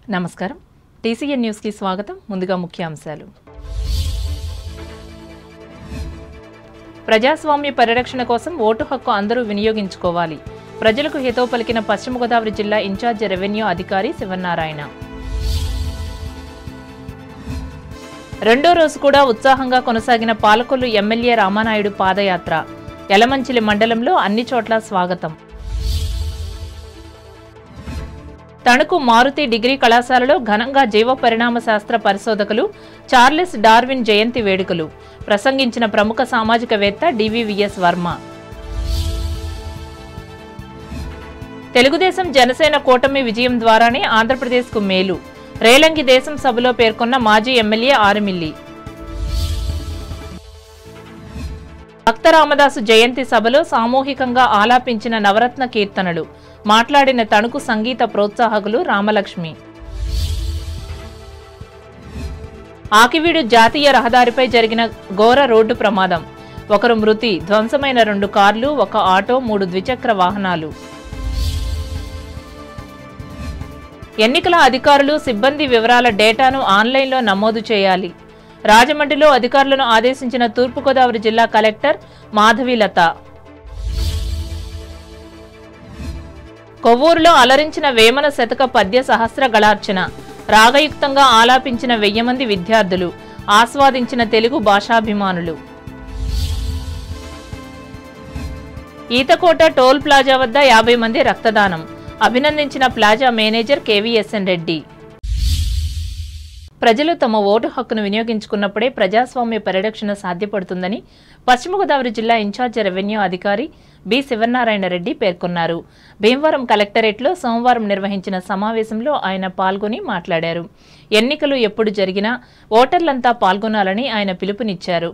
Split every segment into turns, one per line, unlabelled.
నమస్కారం TCN news కి స్వాగతం ముందుగా ముఖ్యాంశాలు ప్రజాస్వామ్య పరిరక్షణ కోసం ఓటు హక్కు అందరూ వినియోగించుకోవాలి ప్రజలకు హితవు పలికిన పశ్చిమ గోదావరి జిల్లా ఇన్ఛార్జ్ రెవెన్యూ అధికారి శివనారాయణ రెండో రోజు కూడా ఉత్సాహంగా కొనసాగిన పాలకొల్లు ఎమ్మెల్యే రామానాయుడు పాదయాత్ర యలమంచిలి మండలంలో అన్ని చోట్ల స్వాగతం తణుకు మారుతి డిగ్రీ కళాశాలలో ఘనంగా జీవ పరిణామ శాస్త్ర పరిశోధకులు చార్లెస్ డార్విన్ జయంతి వేడుకలు ప్రసంగించిన ప్రముఖ సామాజికవేత్త డివివిఎస్ వర్మ తెలుగుదేశం జనసేన కూటమి విజయం ద్వారానే ఆంధ్రప్రదేశ్కు మేలు రేలంగి దేశం సభలో పేర్కొన్న మాజీ ఎమ్మెల్యే ఆరుమిల్లి భక్త రామదాసు జయంతి సభలో సామూహికంగా ఆలాపించిన నవరత్న కీర్తనలు మాట్లాడిన తణుకు సంగీత ప్రోత్సాహకులు రామలక్ష్మి ఆకివీడు జాతీయ రహదారిపై జరిగిన ఘోర రోడ్డు ప్రమాదం ఒకరు మృతి ధ్వంసమైన 2 కార్లు 1 ఆటో 3 ద్విచక్ర వాహనాలు ఎన్నికల అధికారులు సిబ్బంది వివరాల డేటాను ఆన్లైన్లో నమోదు చేయాలి రాజమండ్రిలో అధికారులను ఆదేశించిన తూర్పుగోదావరి జిల్లా కలెక్టర్ మాధవీలత కొవ్వూరులో అలరించిన వేమన శతక పద్య సహస్ర గళార్చన రాగయుక్తంగా ఆలాపించిన 1000 మంది విద్యార్థులు ఆస్వాదించిన తెలుగు భాషాభిమానులు ఈతకోట టోల్ ప్లాజా వద్ద 50 మంది రక్తదానం అభినందించిన ప్లాజా మేనేజర్ కేవీఎస్ఎన్ రెడ్డి ప్రజలు తమ ఓటు హక్కును వినియోగించుకున్నప్పుడే ప్రజాస్వామ్య పరిరక్షణ సాధ్యపడుతుందని పశ్చిమ గోదావరి జిల్లా ఇన్ఛార్జ్ రెవెన్యూ అధికారి బి శివనారాయణ రెడ్డి పేర్కొన్నారు భీమవరం కలెక్టరేట్లో సోమవారం నిర్వహించిన సమావేశంలో ఆయన పాల్గొని మాట్లాడారు ఎన్నికలు ఎప్పుడు జరిగినా ఓటర్లంతా పాల్గొనాలని ఆయన పిలుపునిచ్చారు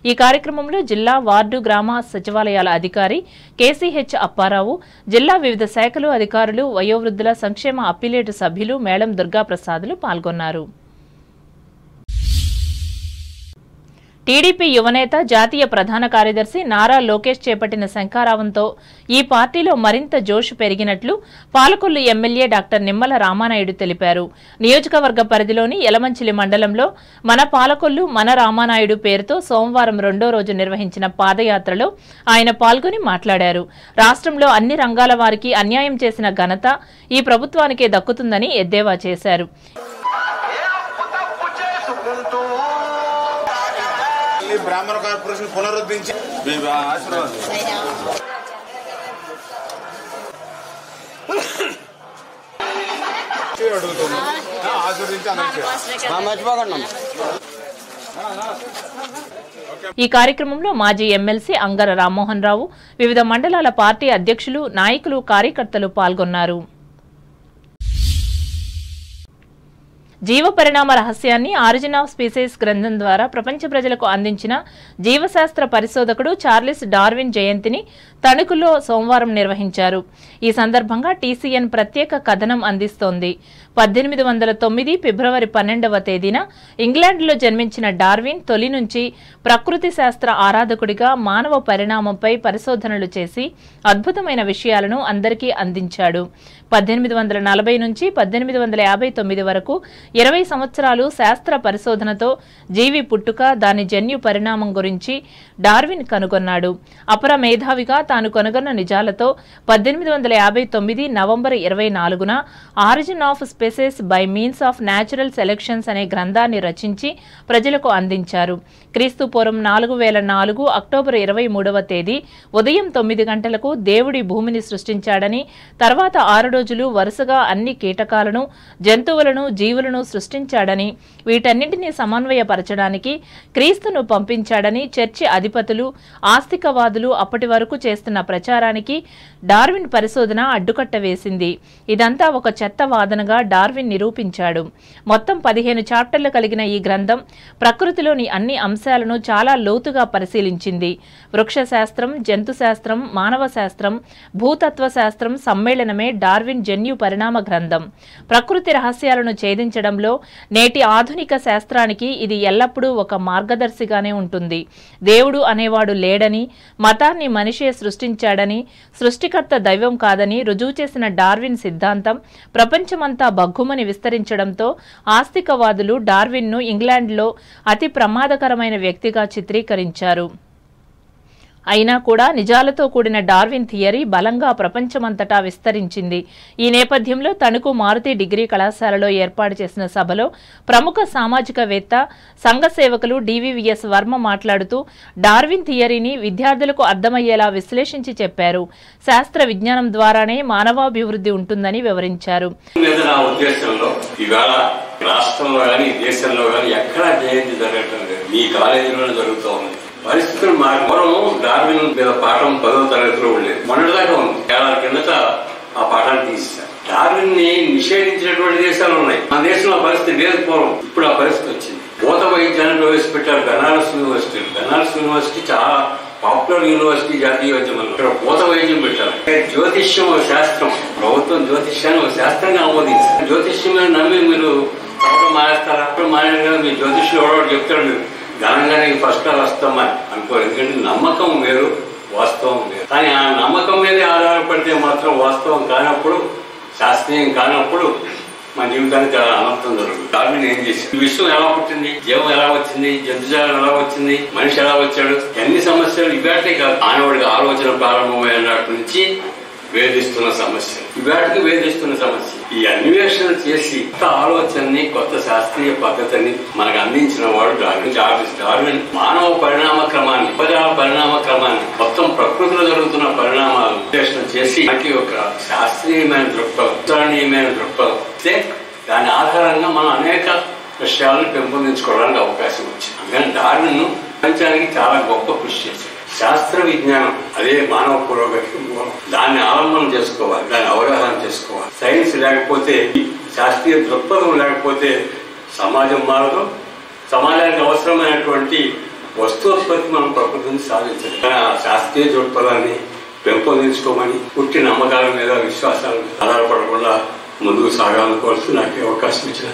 ఈ కార్యక్రమంలో జిల్లా వార్డు గ్రామ సచివాలయాల అధికారి కేసీహెచ్ అప్పారావు జిల్లా వివిధ శాఖలు అధికారులు వయోవృద్ధుల సంక్షేమ అప్పీలేటు సభ్యులు మేళం దుర్గాప్రసాదులు పాల్గొన్నారు టీడీపీ యువనేత జాతీయ ప్రధాన కార్యదర్శి నారా లోకేష్ చేపట్టిన శంఖారావంతో ఈ పార్టీలో మరింత జోష్ పెరిగినట్లు పాలకొల్లు ఎమ్మెల్యే డాక్టర్ నిమ్మల రామానాయుడు తెలిపారు నియోజకవర్గ పరిధిలోని యలమంచిలి మండలంలో మన పాలకొల్లు మన రామానాయుడు పేరుతో సోమవారం రెండో రోజు నిర్వహించిన పాదయాత్రలో ఆయన పాల్గొని మాట్లాడారు రాష్ట్రంలో అన్ని రంగాల వారికి అన్యాయం చేసిన ఘనత ఈ ప్రభుత్వానికే దక్కుతుందని ఎద్దేవా చేశారు
బ్రాహ్మణ కార్పొరేషన్ పునరుద్ధరించి
ఈ కార్యక్రమంలో మాజీ ఎమ్మెల్సీ అంగర రామ్మోహన్ రావు వివిధ మండలాల పార్టీ అధ్యక్షులు నాయకులు కార్యకర్తలు పాల్గొన్నారు జీవ పరిణామ రహస్యాన్ని ఆరిజిన్ ఆఫ్ స్పీసీస్ గ్రంథం ద్వారా ప్రపంచ ప్రజలకు అందించిన జీవశాస్త్ర పరిశోధకుడు చార్లెస్ డార్విన్ జయంతిని తణుకులో సోమవారం నిర్వహించారు ఈ సందర్భంగా టీసీఎన్ ప్రత్యేక కథనం అందిస్తోంది 1809 ఫిబ్రవరి 12వ తేదీన ఇంగ్లాండ్లో జన్మించిన డార్విన్ తొలి నుంచి ప్రకృతి శాస్త్ర ఆరాధకుడిగా మానవ పరిణామంపై పరిశోధనలు చేసి అద్భుతమైన విషయాలను అందరికీ అందించాడు 1840 నుంచి 1859 వరకు 20 సంవత్సరాలు శాస్త్ర పరిశోధనతో జీవి పుట్టుక దాని జన్యు పరిణామం గురించి డార్విన్ కనుగొన్నాడు అపర మేధావిగా తాను కనుగొన్న నిజాలతో 1859 నవంబర్ 24న origin of species by means of natural selections అనే గ్రంథాన్ని రచించి ప్రజలకు అందించారు క్రీస్తు పూర్వం 4004 అక్టోబర్ 23వ తేదీ ఉదయం 9 గంటలకు దేవుడి భూమిని సృష్టించాడని తర్వాత 6 రోజులు వరుసగా అన్ని కీటకాలను జంతువులను జీవులను సృష్టించాడని వీటన్నింటినీ సమన్వయపరచడానికి క్రీస్తును పంపించాడని చర్చి అధిపతులు ఆస్తికవాదులు అప్పటి వరకు చేస్తున్న ప్రచారానికి డార్విన్ పరిశోధన అడ్డుకట్ట వేసింది ఇదంతా ఒక చెత్త వాదనగా డార్విన్ నిరూపించాడు మొత్తం 15 చాప్టర్లు కలిగిన ఈ గ్రంథం ప్రకృతిలోని అన్ని అంశాలను చాలా లోతుగా పరిశీలించింది వృక్ష శాస్త్రం జంతు శాస్త్రం మానవ శాస్త్రం భూతత్వ శాస్త్రం సమ్మేళనమే డార్విన్ డార్విన్ జన్యు పరిణామ గ్రంథం. ప్రకృతి రహస్యాలను ఛేదించడంలో నేటి ఆధునిక శాస్త్రానికి ఇది ఎల్లప్పుడూ ఒక మార్గదర్శిగానే ఉంటుంది. దేవుడు అనేవాడు లేడని, మతాన్ని మనిషే సృష్టించాడని, సృష్టికర్త దైవం కాదని రుజువు చేసిన డార్విన్ సిద్ధాంతం ప్రపంచమంతా బగ్గుమని విస్తరించడంతో ఆస్తికవాదులు డార్విన్ను ఇంగ్లాండ్లో అతి ప్రమాదకరమైన వ్యక్తిగా చిత్రీకరించారు. అయినా కూడా నిజాలతో కూడిన డార్విన్ థియరీ బలంగా ప్రపంచమంతటా విస్తరించింది. ఈ నేపథ్యంలో తణుకు మారుతి డిగ్రీ కళాశాలలో ఏర్పాటు చేసిన సభలో ప్రముఖ సామాజికవేత్త, సంఘ సేవకులు డివివిఎస్ వర్మ మాట్లాడుతూ డార్విన్ థియరీని విద్యార్థులకు అర్థమయ్యేలా విశ్లేషించి చెప్పారు. శాస్త్ర విజ్ఞానం ద్వారానే మానవాభివృద్ధి ఉంటుందని వివరించారు.
పరిస్థితులు పూర్వము డార్విన్ మీద పాఠం 10వ తరగతిలో ఉండేది. మొన్నటిదాకా ఉంది. ఏడాది కిందట ఆ పాఠాన్ని తీసేశారు. డార్విన్ ని నిషేధించినటువంటి దేశాలు ఉన్నాయి. మన దేశంలో పరిస్థితి లేదు పూర్వం. ఇప్పుడు ఆ పరిస్థితి వచ్చింది. భూత వైద్యాన్ని ప్రవేశపెట్టారు బెనారస్ యూనివర్సిటీ. బెనారస్ యూనివర్సిటీ చాలా పాపులర్ యూనివర్సిటీ జాతీయ వైద్యం. ఇక్కడ భూత వైద్యం పెట్టారు. జ్యోతిష్యం ఒక శాస్త్రం. ప్రభుత్వం జ్యోతిష్యాన్ని ఒక శాస్త్రంగా ఆమోదించారు. జ్యోతిష్యం నమ్మి మీరు మానేస్తారా? అప్పుడు మానే కదా మీ జ్యోతిష్యం ఎవడో చెప్తాడు మీరు ఘనంగానే ఫస్ట్ క్లాస్ వస్తామని అనుకో. ఎందుకంటే నమ్మకం వేరు, వాస్తవం వేరు. కానీ ఆ నమ్మకం మీదే ఆధారపడితే మాత్రం వాస్తవం కానప్పుడు, శాస్త్రీయం కానప్పుడు మన జీవితానికి చాలా అనర్థం జరుగుతుంది. డార్విన్ ఏం చేశారు? ఈ విశ్వం ఎలా పుట్టింది, జీవం ఎలా వచ్చింది, జంతుజాలం ఎలా వచ్చింది, మనిషి ఎలా వచ్చాడు, ఎన్ని సమస్యలు ఇవాటికే కాదు. మానవుడికి ఆలోచన ప్రారంభమైనప్పటి నుంచి వేధిస్తున్న సమస్య, ఇవాటికి వేధిస్తున్న సమస్య. ఈ అన్వేషణ చేసి కొత్త ఆలోచనని, కొత్త శాస్త్రీయ పద్ధతిని మనకు అందించిన వాడు డార్విన్. డార్విన్ మానవ పరిణామ క్రమాన్ని, ఉపజాల పరిణామ క్రమాన్ని, మొత్తం ప్రకృతిలో జరుగుతున్న పరిణామాలు అన్వేషణ చేసి మనకి ఒక శాస్త్రీయమైన దృక్పథం దాని ఆధారంగా మనం అనేక విషయాలను పెంపొందించుకోవడానికి అవకాశం వచ్చింది. అందుకని డార్విన్ ప్రపంచానికి చాలా గొప్ప కృషి చేశారు. శాస్త్ర విజ్ఞానం అదే మానవ పురోగతికి మూలం. దాన్ని ఆలంబనం చేసుకోవాలి, దాన్ని అవగాహన చేసుకోవాలి. సైన్స్ లేకపోతే, శాస్త్రీయ దృక్పథం లేకపోతే సమాజం మారదు. సమాజానికి అవసరమైనటువంటి వస్తూత్పత్తి మనం ప్రకృతిని సాధించాలి. కానీ ఆ శాస్త్రీయ దృక్పథాన్ని పెంపొందించుకోమని, పుట్టి నమ్మకాల మీద, విశ్వాసాల మీద ఆధారపడకుండా ముందుకు సాగాలనుకోవాల్సి నాకు అవకాశం ఇచ్చిన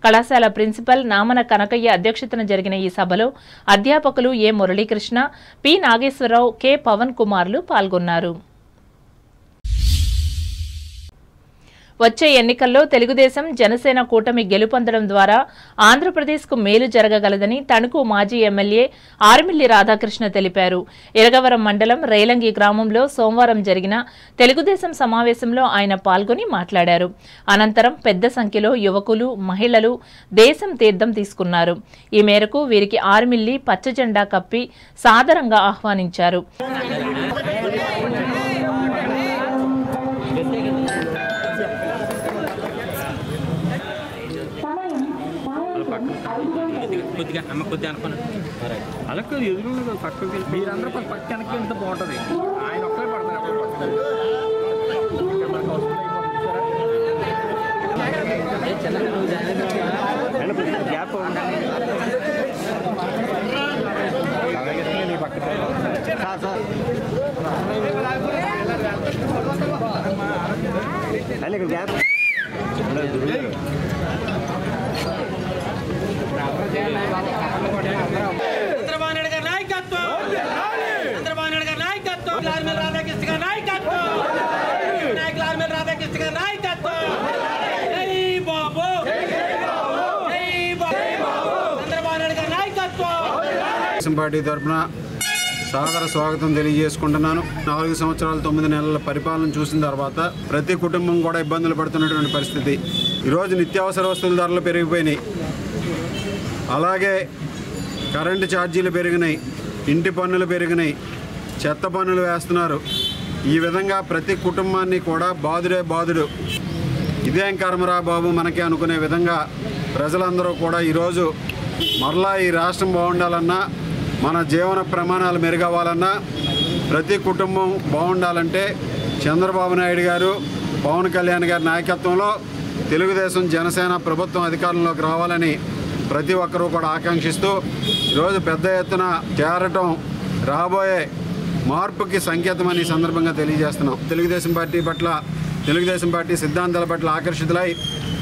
కళాశాల ప్రిన్సిపల్ నామన కనకయ్య అధ్యక్షతన జరిగిన ఈ సభలో అధ్యాపకులు ఏ మురళీకృష్ణ, పి నాగేశ్వరరావు, కె పవన్ కుమార్లు పాల్గొన్నారు. వచ్చే ఎన్నికల్లో తెలుగుదేశం, జనసేన కూటమి గెలుపొందడం ద్వారా ఆంధ్రప్రదేశ్కు మేలు జరగగలదని తణుకు మాజీ ఎమ్మెల్యే ఆర్మిల్లి రాధాకృష్ణ తెలిపారు. ఇరగవరం మండలం రేలంగి గ్రామంలో సోమవారం జరిగిన తెలుగుదేశం సమావేశంలో ఆయన పాల్గొని మాట్లాడారు. అనంతరం పెద్ద సంఖ్యలో యువకులు, మహిళలు దేశం తీర్థం తీసుకున్నారు. ఈ మేరకు వీరికి ఆర్మిల్లి పచ్చజెండా కప్పి సాదరంగా ఆహ్వానించారు.
కొద్దిగా అమ్మ కొద్దిగా అనుకున్నాను అలా ఎదురు పక్కకి మీరందరూ పక్కనకి ఎంత బాగుంటుంది. ఆయన ఒక్కరే పడతారు. గ్యాప్ గ్యాప్
చంద్రబాబు నాయుడు గారి నాయకత్వం, చంద్రబాబు నాయుడు గారి నాయకత్వం, ఆర్మిల్లి రాధాకృష్ణ గారి నాయకత్వం, ఆర్మిల్లి రాధాకృష్ణ గారి నాయకత్వం. జై బాబు, జై బాబు, చంద్రబాబు నాయుడు గారి నాయకత్వం.
పార్టీ తరఫున సాదర స్వాగతం తెలియజేసుకుంటున్నాను. 4 సంవత్సరాలు 9 నెలల పరిపాలన చూసిన తర్వాత ప్రతి కుటుంబం కూడా ఇబ్బందులు పడుతున్నటువంటి పరిస్థితి. ఈరోజు నిత్యావసర వస్తువుల ధరలు పెరిగిపోయినాయి. అలాగే కరెంటు ఛార్జీలు పెరిగినాయి, ఇంటి పన్నులు పెరిగినాయి, చెత్త పన్నులు వేస్తున్నారు. ఈ విధంగా ప్రతి కుటుంబాన్ని కూడా బాధుడే బాధుడు, ఇదేం కర్మరా బాబు మనకి అనుకునే విధంగా ప్రజలందరూ కూడా ఈరోజు మరలా ఈ రాష్ట్రం బాగుండాలన్నా, మన జీవన ప్రమాణాలు మెరుగవ్వాలన్నా, ప్రతి కుటుంబం బాగుండాలంటే చంద్రబాబు నాయుడు గారు, పవన్ కళ్యాణ్ గారి నాయకత్వంలో తెలుగుదేశం, జనసేన ప్రభుత్వం అధికారంలోకి రావాలని ప్రతి ఒక్కరూ కూడా ఆకాంక్షిస్తూ ఈరోజు పెద్ద ఎత్తున చేరటం రాబోయే మార్పుకి సంకేతమని సందర్భంగా తెలియజేస్తున్నాం. తెలుగుదేశం పార్టీ పట్ల తెలుగుదేశం పార్టీ సిద్ధాంతాల పట్ల ఆకర్షితులై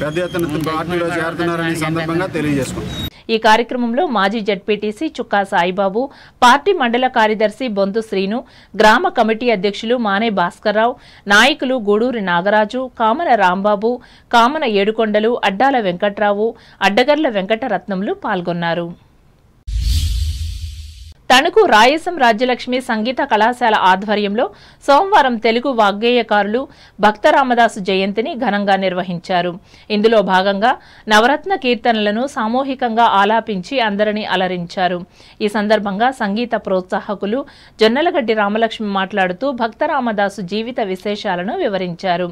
పెద్ద ఎత్తున పార్టీలో చేరుతున్నారని సందర్భంగా తెలియజేసుకుంటాం.
ఈ కార్యక్రమంలో మాజీ జడ్పీటీసీ చుక్కా సాయిబాబు, పార్టీ మండల కార్యదర్శి బొంతు శ్రీను, గ్రామ కమిటీ అధ్యక్షులు మానే భాస్కర్రావు, నాయకులు గూడూరి నాగరాజు, కామన రాంబాబు, కామన ఏడుకొండలు, అడ్డాల వెంకట్రావు, అడ్డగర్ల వెంకటరత్నంలు పాల్గొన్నారు. తణుకు రాయసం రాజ్యలక్ష్మి సంగీత కళాశాల ఆధ్వర్యంలో సోమవారం తెలుగు వాగ్గేయకారులు భక్త రామదాసు జయంతిని ఘనంగా నిర్వహించారు. ఇందులో భాగంగా నవరత్న కీర్తనలను సామూహికంగా ఆలాపించి అందరినీ అలరించారు. ఈ సందర్భంగా సంగీత ప్రోత్సాహకులు జొన్నలగడ్డి రామలక్ష్మి మాట్లాడుతూ భక్త రామదాసు జీవిత విశేషాలను వివరించారు.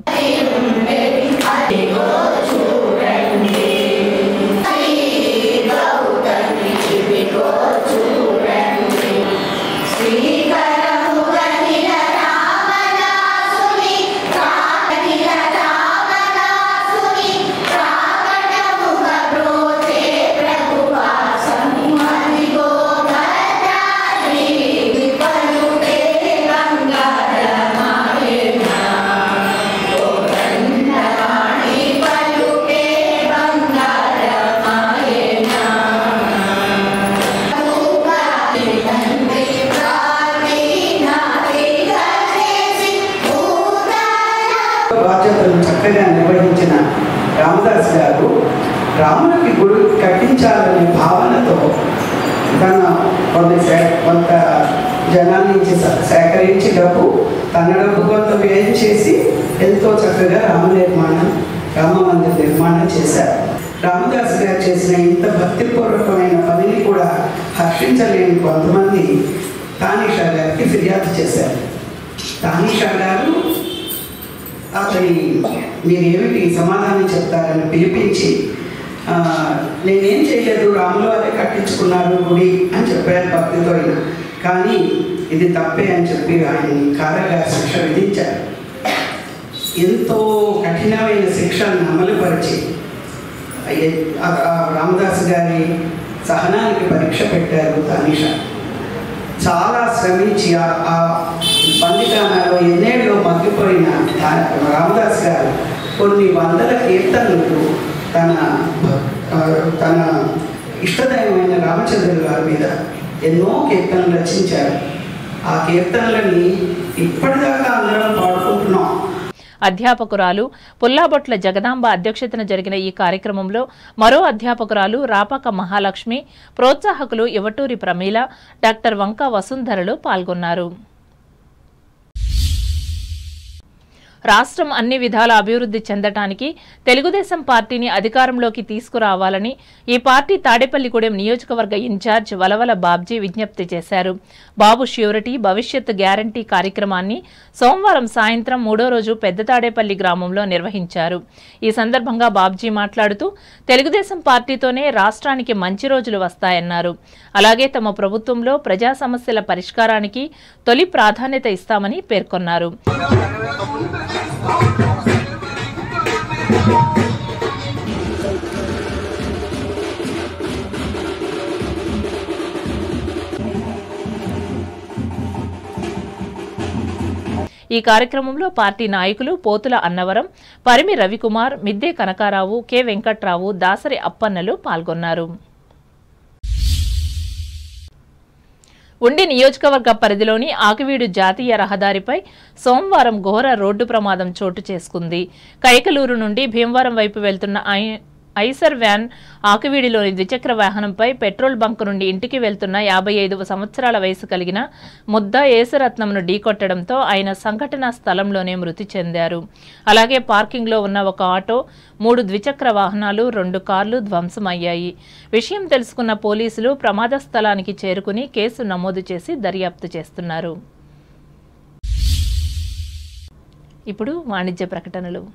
బాధ్యతలు చక్కగా నిర్వహించిన రామదాస్ గారు రామునికి గుడి కట్టించాలనే భావనతో తన కొంత జనాన్ని సేకరించి తన డబ్బు కొంత వ్యయం చేసి ఎంతో చక్కగా రామ మందిర నిర్మాణం చేశారు. రామదాస్ గారు చేసిన ఇంత భక్తిపూర్వకమైన పనిని కూడా హర్షించలేని కొంతమంది తానీషా గారికి ఫిర్యాదు చేశారు. తానీషా గారు అతని మీరేమిటి సమాధానం చెప్తారని పిలిపించి నేనేం చేయలేదు, రాములు అదే కట్టించుకున్నారు గుడి అని చెప్పారు భక్తితో. అయినా కానీ ఇది తప్పే అని చెప్పి ఆయన్ని కారాగార శిక్ష విధించారు. ఎంతో కఠినమైన శిక్షను అమలుపరిచి రామదాస్ గారి సహనానికి పరీక్ష పెట్టారు తానీషా. చాలా శ్రమించి ఆ బందికానాలో ఎన్నేళ్ళు మగ్గిపోయిన రామదాస్ గారు కొన్ని వందల కీర్తనలు తన ఇష్టదైవమైన రామచంద్రుల గారి మీద ఎన్నో కీర్తనలు రచించారు. ఆ కీర్తనలని ఇప్పటిదాకా అందరం పాడుకుంటున్నాం.
అధ్యాపకురాలు పుల్లాబొట్ల జగదాంబ అధ్యక్షతన జరిగిన ఈ కార్యక్రమంలో మరో అధ్యాపకురాలు రాపాక మహాలక్ష్మి, ప్రోత్సాహకులు యువటూరి ప్రమీల, డాక్టర్ వంక వసుంధరలు పాల్గొన్నారు. రాష్ట్రం అన్ని విధాల అభివృద్ధి చెందటానికి తెలుగుదేశం పార్టీని అధికారంలోకి తీసుకురావాలని ఈ పార్టీ తాడేపల్లిగూడెం నియోజకవర్గ ఇన్ఛార్జ్ వలవల బాబ్జీ విజ్ఞప్తి చేశారు. బాబు ష్యూరిటీ భవిష్యత్ గ్యారంటీ కార్యక్రమాన్ని సోమవారం సాయంత్రం 3వ రోజు పెద్ద తాడేపల్లి గ్రామంలో నిర్వహించారు. ఈ సందర్భంగా బాబ్జీ మాట్లాడుతూ తెలుగుదేశం పార్టీతోనే రాష్ట్రానికి మంచి రోజులు వస్తాయన్నారు. అలాగే తమ ప్రభుత్వంలో ప్రజా సమస్యల పరిష్కారానికి తొలి ప్రాధాన్యత ఇస్తామని పేర్కొన్నారు. ఈ కార్యక్రమంలో పార్టీ నాయకులు పోతుల అన్నవరం, పరిమి రవికుమార్, మిద్దే కనకారావు, కె వెంకట్రావు, దాసరి అప్పన్నలు పాల్గొన్నారు. ఉండి నియోజకవర్గ పరిధిలోని ఆకివీడు జాతీయ రహదారిపై సోమవారం ఘోర రోడ్డు ప్రమాదం చోటు చేసుకుంది. కైకలూరు నుండి భీమవరం వైపు వెళ్తున్న ఐసర్ వ్యాన్ ఆకివీడిలోని ద్విచక్ర వాహనంపై పెట్రోల్ బంక్ నుండి ఇంటికి వెళ్తున్న 55 సంవత్సరాల వయసు కలిగిన ముద్ద యేసురత్నంను ఢీకొట్టడంతో ఆయన సంఘటనా స్థలంలోనే మృతి చెందారు. అలాగే పార్కింగ్లో ఉన్న ఒక ఆటో, 3 ద్విచక్ర వాహనాలు, 2 కార్లు ధ్వంసమయ్యాయి. విషయం తెలుసుకున్న పోలీసులు ప్రమాద స్థలానికి చేరుకుని కేసు నమోదు చేసి దర్యాప్తు చేస్తున్నారు. ఇప్పుడు వాణిజ్య ప్రకటనలు.